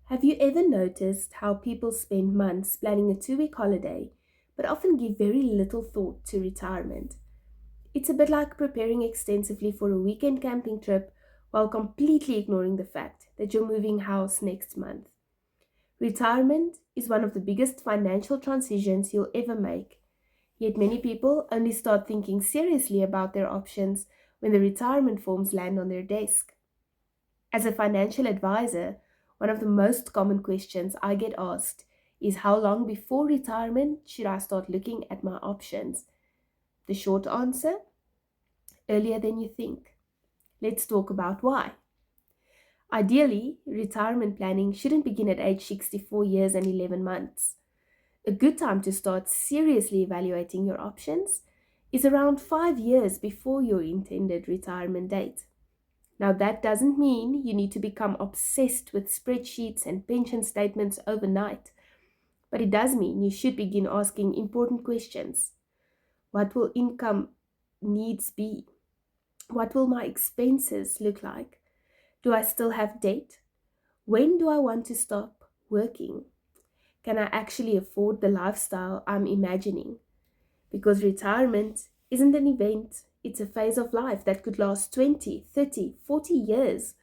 Have you ever noticed how people spend months planning a 2 week holiday, but often give very little thought to retirement? It's a bit like preparing extensively for a weekend camping trip while completely ignoring the fact that you're moving house next month. Retirement is one of the biggest financial transitions you'll ever make, yet many people only start thinking seriously about their options when the retirement forms land on their desk. As a financial advisor, one of the most common questions I get asked is how long before retirement should I start looking at my options? The short answer: earlier than you think. Let's talk about why. Ideally, retirement planning shouldn't begin at age 64 years and 11 months. A good time to start seriously evaluating your options is around 5 years before your intended retirement date. Now, that doesn't mean you need to become obsessed with spreadsheets and pension statements overnight, but it does mean you should begin asking important questions. What will income needs be? What will my expenses look like? Do I still have debt? When do I want to stop working? Can I actually afford the lifestyle I'm imagining? Because retirement isn't an event, it's a phase of life that could last 20, 30, 40 years.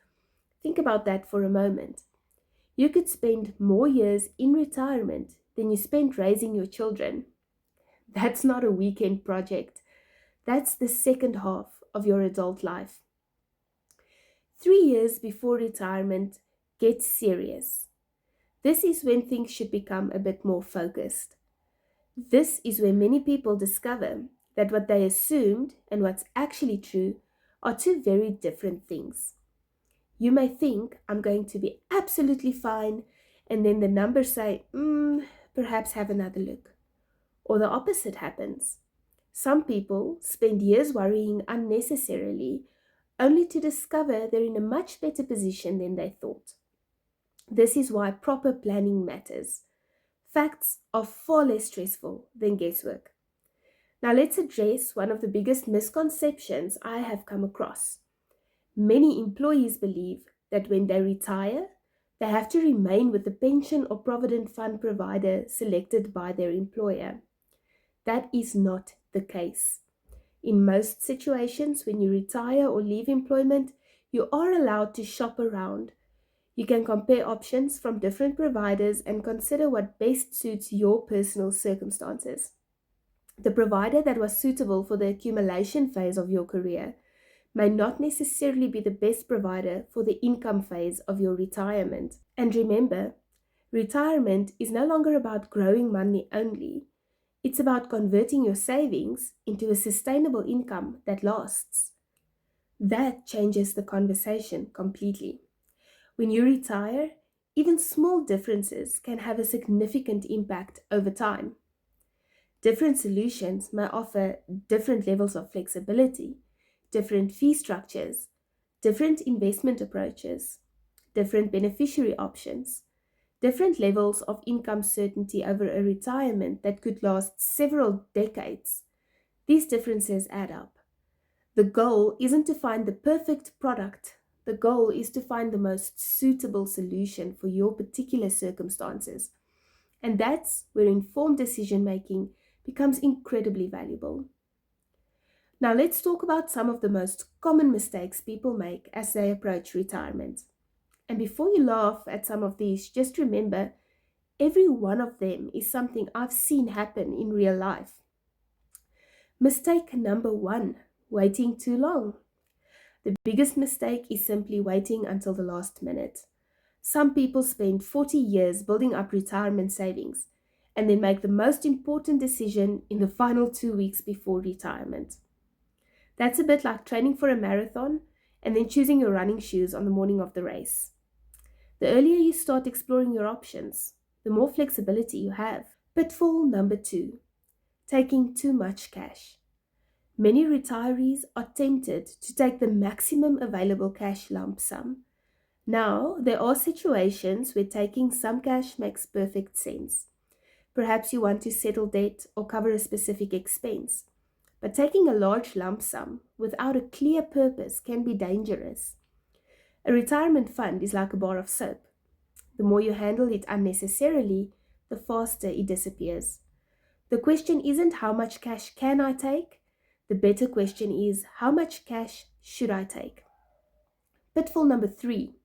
Think about that for a moment. You could spend more years in retirement than you spent raising your children. That's not a weekend project. That's the second half of your adult life. 3 years before retirement, get serious. This is when things should become a bit more focused. This is where many people discover that what they assumed and what's actually true are two very different things. You may think I'm going to be absolutely fine, and then the numbers say, perhaps have another look. Or the opposite happens. Some people spend years worrying unnecessarily, only to discover they're in a much better position than they thought. This is why proper planning matters. Facts are far less stressful than guesswork. Now let's address one of the biggest misconceptions I have come across. Many employees believe that when they retire, they have to remain with the pension or provident fund provider selected by their employer. That is not the case. In most situations, when you retire or leave employment, you are allowed to shop around. You can compare options from different providers and consider what best suits your personal circumstances. The provider that was suitable for the accumulation phase of your career may not necessarily be the best provider for the income phase of your retirement. And remember, retirement is no longer about growing money only. It's about converting your savings into a sustainable income that lasts. That changes the conversation completely. When you retire, even small differences can have a significant impact over time. Different solutions may offer different levels of flexibility, different fee structures, different investment approaches, different beneficiary options, different levels of income certainty over a retirement that could last several decades. These differences add up. The goal isn't to find the perfect product. The goal is to find the most suitable solution for your particular circumstances. And that's where informed decision making becomes incredibly valuable. Now, let's talk about some of the most common mistakes people make as they approach retirement. And before you laugh at some of these, just remember every one of them is something I've seen happen in real life. Mistake number one: waiting too long. The biggest mistake is simply waiting until the last minute. Some people spend 40 years building up retirement savings and then make the most important decision in the final 2 weeks before retirement. That's a bit like training for a marathon and then choosing your running shoes on the morning of the race. The earlier you start exploring your options, the more flexibility you have. Pitfall number two: taking too much cash. Many retirees are tempted to take the maximum available cash lump sum. Now, there are situations where taking some cash makes perfect sense. Perhaps you want to settle debt or cover a specific expense. But taking a large lump sum without a clear purpose can be dangerous. A retirement fund is like a bar of soap. The more you handle it unnecessarily, the faster it disappears. The question isn't how much cash can I take? The better question is how much cash should I take? Pitfall number 3,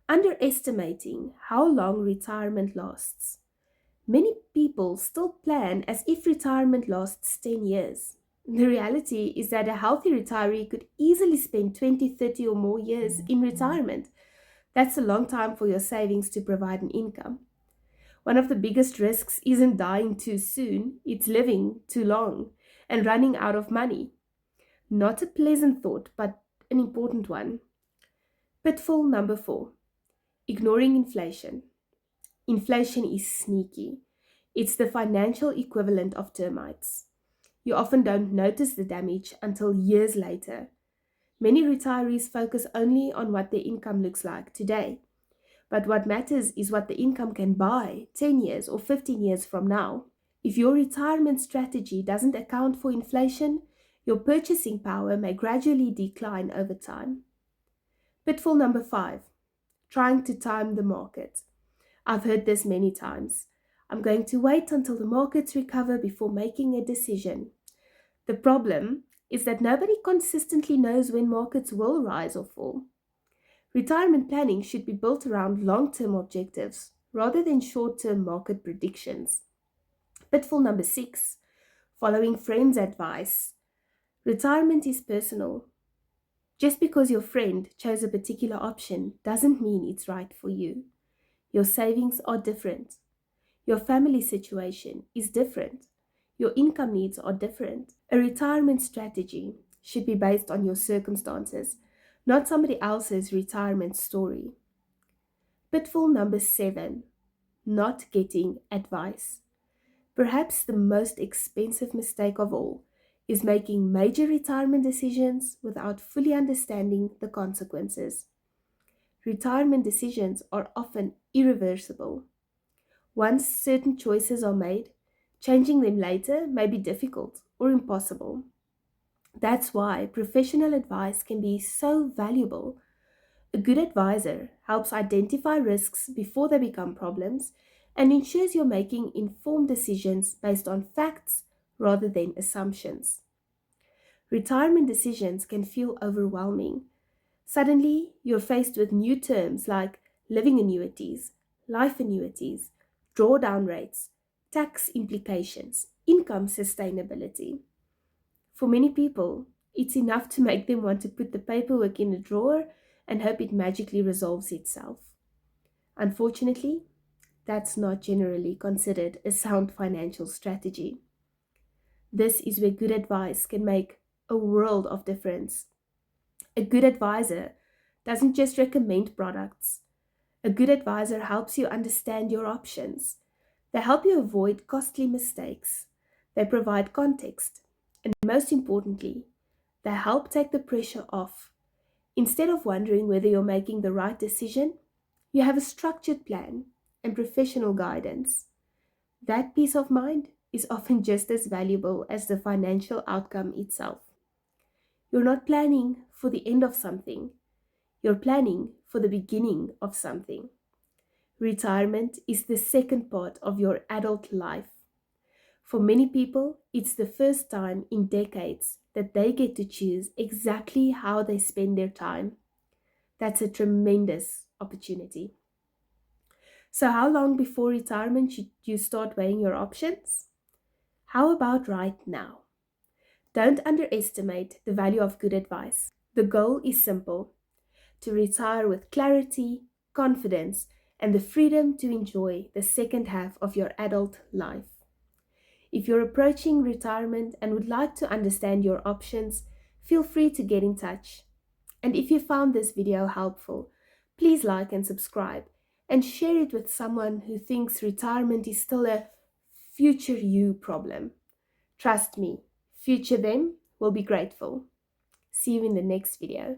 underestimating how long retirement lasts. Many people still plan as if retirement lasts 10 years. The reality is that a healthy retiree could easily spend 20, 30, or more years in retirement. That's a long time for your savings to provide an income. One of the biggest risks isn't dying too soon, it's living too long and running out of money. Not a pleasant thought, but an important one. Pitfall number 4, ignoring inflation. Inflation is sneaky. It's the financial equivalent of termites. You often don't notice the damage until years later. Many retirees focus only on what their income looks like today. But what matters is what the income can buy 10 years or 15 years from now. If your retirement strategy doesn't account for inflation, your purchasing power may gradually decline over time. Pitfall number 5, trying to time the market. I've heard this many times. I'm going to wait until the markets recover before making a decision. The problem is that nobody consistently knows when markets will rise or fall. Retirement planning should be built around long-term objectives rather than short-term market predictions. Pitfall number 6, following friends' advice. Retirement is personal. Just because your friend chose a particular option doesn't mean it's right for you. Your savings are different. Your family situation is different. Your income needs are different. A retirement strategy should be based on your circumstances, not somebody else's retirement story. Pitfall number 7, not getting advice. Perhaps the most expensive mistake of all is making major retirement decisions without fully understanding the consequences. Retirement decisions are often irreversible. Once certain choices are made, changing them later may be difficult or impossible. That's why professional advice can be so valuable. A good advisor helps identify risks before they become problems and ensures you're making informed decisions based on facts rather than assumptions. Retirement decisions can feel overwhelming. Suddenly, you're faced with new terms like living annuities, life annuities, drawdown rates, tax implications, income sustainability. For many people, it's enough to make them want to put the paperwork in a drawer and hope it magically resolves itself. Unfortunately, that's not generally considered a sound financial strategy. This is where good advice can make a world of difference. A good advisor doesn't just recommend products. A good advisor helps you understand your options. They help you avoid costly mistakes. They provide context. And most importantly, they help take the pressure off. Instead of wondering whether you're making the right decision, you have a structured plan and professional guidance. That peace of mind is often just as valuable as the financial outcome itself. You're not planning for the end of something, you're planning for the beginning of something. Retirement is the second part of your adult life. For many people, it's the first time in decades that they get to choose exactly how they spend their time. That's a tremendous opportunity. So, how long before retirement should you start weighing your options? How about right now? Don't underestimate the value of good advice. The goal is simple: to retire with clarity, confidence, and the freedom to enjoy the second half of your adult life. If you're approaching retirement and would like to understand your options, feel free to get in touch. And if you found this video helpful, please like and subscribe and share it with someone who thinks retirement is still a future you problem. Trust me, future them will be grateful. See you in the next video.